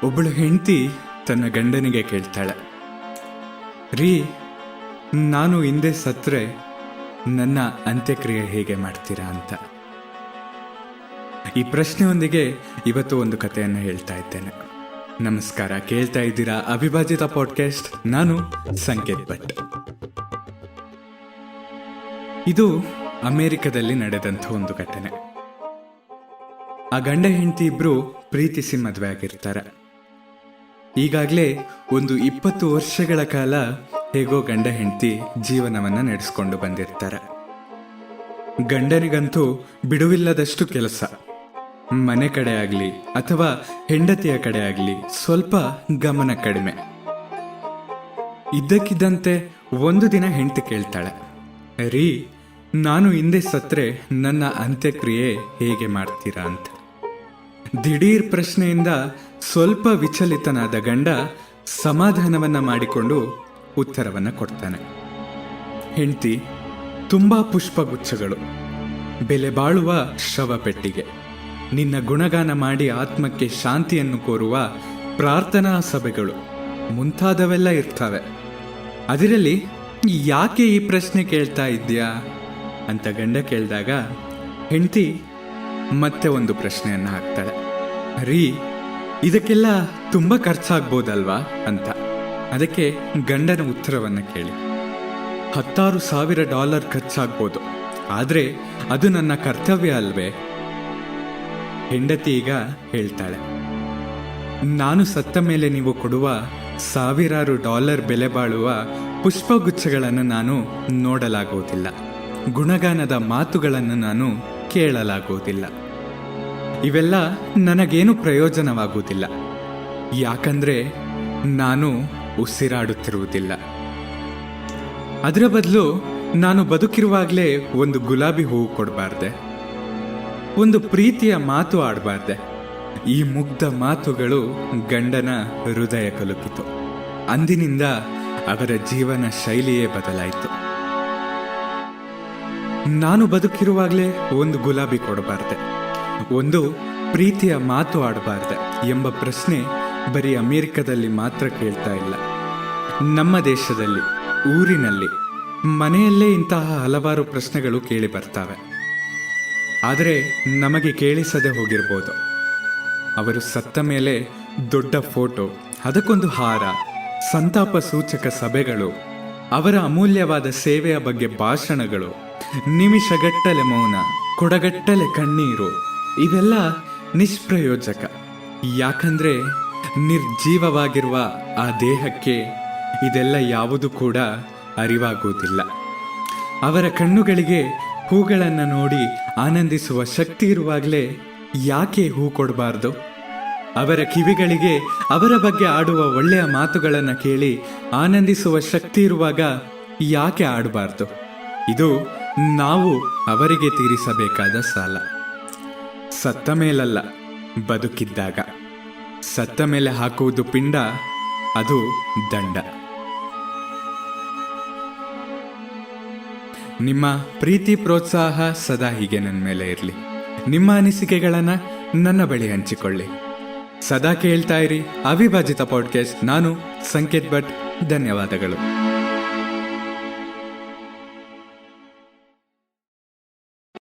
ಒಬ್ಬಳು ಹೆಂಡತಿ ತನ್ನ ಗಂಡನಿಗೆ ಕೇಳ್ತಾಳೆ, ರೀ, ನಾನು ಹಿಂದೆ ಸತ್ರೆ ನನ್ನ ಅಂತ್ಯಕ್ರಿಯೆ ಹೇಗೆ ಮಾಡ್ತೀರಾ ಅಂತ. ಈ ಪ್ರಶ್ನೆಯೊಂದಿಗೆ ಇವತ್ತು ಒಂದು ಕಥೆಯನ್ನು ಹೇಳ್ತಾ ಇದ್ದೇನೆ. ನಮಸ್ಕಾರ, ಕೇಳ್ತಾ ಇದ್ದೀರಾ ಅವಿಭಾಜಿತ ಪಾಡ್ಕಾಸ್ಟ್. ನಾನು ಸಂಕೇತ್ ಭಟ್. ಇದು ಅಮೆರಿಕದಲ್ಲಿ ನಡೆದಂಥ ಒಂದು ಘಟನೆ. ಆ ಗಂಡ ಹೆಂಡತಿ ಇಬ್ರು ಪ್ರೀತಿಸಿ ಮದುವೆ ಆಗಿರ್ತಾರೆ. ಈಗಾಗಲೇ ಒಂದು 20 ವರ್ಷಗಳ ಕಾಲ ಹೇಗೋ ಗಂಡ ಹೆಂಡತಿ ಜೀವನವನ್ನ ನಡೆಸ್ಕೊಂಡು ಬಂದಿರ್ತಾರೆ. ಗಂಡನಿಗಂತೂ ಬಿಡುವಿಲ್ಲದಷ್ಟು ಕೆಲಸ. ಮನೆ ಕಡೆ ಆಗಲಿ ಅಥವಾ ಹೆಂಡತಿಯ ಕಡೆ ಆಗಲಿ ಸ್ವಲ್ಪ ಗಮನ ಕಡಿಮೆ. ಇದ್ದಕ್ಕಿದ್ದಂತೆ ಒಂದು ದಿನ ಹೆಂಡತಿ ಕೇಳ್ತಾಳೆ, ರೀ, ನಾನು ಹಿಂದೆ ಸತ್ರೆ ನನ್ನ ಅಂತ್ಯಕ್ರಿಯೆ ಹೇಗೆ ಮಾಡ್ತೀರಾ ಅಂತ. ದಿಢೀರ್ ಪ್ರಶ್ನೆಯಿಂದ ಸ್ವಲ್ಪ ವಿಚಲಿತನಾದ ಗಂಡ ಸಮಾಧಾನವನ್ನ ಮಾಡಿಕೊಂಡು ಉತ್ತರವನ್ನ ಕೊಡ್ತಾನೆ. ಹೆಂಡತಿ, ತುಂಬಾ ಪುಷ್ಪಗುಚ್ಛಗಳು, ಬೆಲೆ ಬಾಳುವ ಶವ ಪೆಟ್ಟಿಗೆ, ನಿನ್ನ ಗುಣಗಾನ ಮಾಡಿ ಆತ್ಮಕ್ಕೆ ಶಾಂತಿಯನ್ನು ಕೋರುವ ಪ್ರಾರ್ಥನಾ ಸಭೆಗಳು ಮುಂತಾದವೆಲ್ಲ ಇರ್ತವೆ. ಅದರಲ್ಲಿ ಯಾಕೆ ಈ ಪ್ರಶ್ನೆ ಕೇಳ್ತಾ ಇದ್ಯಾ ಅಂತ ಗಂಡ ಕೇಳಿದಾಗ ಹೆಂಡತಿ ಮತ್ತೆ ಒಂದು ಪ್ರಶ್ನೆಯನ್ನು ಹಾಕ್ತಾಳೆ, ರೀ, ಇದಕ್ಕೆಲ್ಲ ತುಂಬಾ ಖರ್ಚಾಗ್ಬೋದಲ್ವಾ ಅಂತ. ಅದಕ್ಕೆ ಗಂಡನ ಉತ್ತರವನ್ನ ಕೇಳಿ, $10,000 ಖರ್ಚಾಗ್ಬೋದು, ಆದ್ರೆ ಅದು ನನ್ನ ಕರ್ತವ್ಯ ಅಲ್ವೇ. ಹೆಂಡತಿ ಈಗ ಹೇಳ್ತಾಳೆ, ನಾನು ಸತ್ತ ಮೇಲೆ ನೀವು ಕೊಡುವ $1,000 ಬೆಲೆ ಬಾಳುವ ಪುಷ್ಪಗುಚ್ಛಗಳನ್ನು ನಾನು ನೋಡಲಾಗುವುದಿಲ್ಲ, ಗುಣಗಾನದ ಮಾತುಗಳನ್ನು ನಾನು ಕೇಳಲಾಗುವುದಿಲ್ಲ. ಇವೆಲ್ಲ ನನಗೇನು ಪ್ರಯೋಜನವಾಗುವುದಿಲ್ಲ, ಯಾಕಂದ್ರೆ ನಾನು ಉಸಿರಾಡುತ್ತಿರುವುದಿಲ್ಲ. ಅದರ ಬದಲು ನಾನು ಬದುಕಿರುವಾಗಲೇ ಒಂದು ಗುಲಾಬಿ ಹೂವು ಕೊಡಬಾರ್ದೆ, ಒಂದು ಪ್ರೀತಿಯ ಮಾತು ಆಡಬಾರ್ದೆ. ಈ ಮುಗ್ಧ ಮಾತುಗಳು ಗಂಡನ ಹೃದಯ ಕಲುಕಿತು. ಅಂದಿನಿಂದ ಅವರ ಜೀವನ ಶೈಲಿಯೇ ಬದಲಾಯಿತು. ನಾನು ಬದುಕಿರುವಾಗಲೇ ಒಂದು ಗುಲಾಬಿ ಕೊಡಬಾರ್ದೆ, ಒಂದು ಪ್ರೀತಿಯ ಮಾತು ಆಡಬಾರ್ದೆ ಎಂಬ ಪ್ರಶ್ನೆ ಬರೀ ಅಮೆರಿಕದಲ್ಲಿ ಮಾತ್ರ ಕೇಳ್ತಾ ಇಲ್ಲ. ನಮ್ಮ ದೇಶದಲ್ಲಿ, ಊರಿನಲ್ಲಿ, ಮನೆಯಲ್ಲೇ ಇಂತಹ ಹಲವಾರು ಪ್ರಶ್ನೆಗಳು ಕೇಳಿ ಬರ್ತವೆ. ಆದರೆ ನಮಗೆ ಕೇಳಿಸದೆ ಹೋಗಿರ್ಬೋದು. ಅವರು ಸತ್ತ ಮೇಲೆ ದೊಡ್ಡ ಫೋಟೋ, ಅದಕ್ಕೊಂದು ಹಾರ, ಸಂತಾಪ ಸೂಚಕ ಸಭೆಗಳು, ಅವರ ಅಮೂಲ್ಯವಾದ ಸೇವೆಯ ಬಗ್ಗೆ ಭಾಷಣಗಳು, ನಿಮಿಷಗಟ್ಟಲೆ ಮೌನ, ಕೊಡಗಟ್ಟಲೆ ಕಣ್ಣೀರು, ಇವೆಲ್ಲ ನಿಷ್ಪ್ರಯೋಜಕ. ಯಾಕಂದ್ರೆ ನಿರ್ಜೀವವಾಗಿರುವ ಆ ದೇಹಕ್ಕೆ ಇದೆಲ್ಲ ಯಾವುದು ಕೂಡ ಅರಿವಾಗುವುದಿಲ್ಲ. ಅವರ ಕಣ್ಣುಗಳಿಗೆ ಹೂಗಳನ್ನು ನೋಡಿ ಆನಂದಿಸುವ ಶಕ್ತಿ ಇರುವಾಗಲೇ ಯಾಕೆ ಹೂ ಕೊಡಬಾರ್ದು? ಅವರ ಕಿವಿಗಳಿಗೆ ಅವರ ಬಗ್ಗೆ ಆಡುವ ಒಳ್ಳೆಯ ಮಾತುಗಳನ್ನು ಕೇಳಿ ಆನಂದಿಸುವ ಶಕ್ತಿ ಇರುವಾಗ ಯಾಕೆ ಆಡಬಾರ್ದು? ಇದು ನಾವು ಅವರಿಗೆ ತೀರಿಸಬೇಕಾದ ಸಾಲ. ಸತ್ತ ಮೇಲಲ್ಲ, ಬದುಕಿದ್ದಾಗ. ಸತ್ತ ಮೇಲೆ ಹಾಕುವುದು ಪಿಂಡ, ಅದು ದಂಡ. ನಿಮ್ಮ ಪ್ರೀತಿ ಪ್ರೋತ್ಸಾಹ ಸದಾ ಹೀಗೆ ನನ್ನ ಮೇಲೆ ಇರಲಿ. ನಿಮ್ಮ ಅನಿಸಿಕೆಗಳನ್ನು ನನ್ನ ಬಳಿ ಹಂಚಿಕೊಳ್ಳಿ. ಸದಾ ಕೇಳ್ತಾ ಇರಿ ಅವಿಭಾಜಿತ ಪಾಡ್ಕಾಸ್ಟ್. ನಾನು ಸಂಕೇತ್ ಭಟ್. ಧನ್ಯವಾದಗಳು.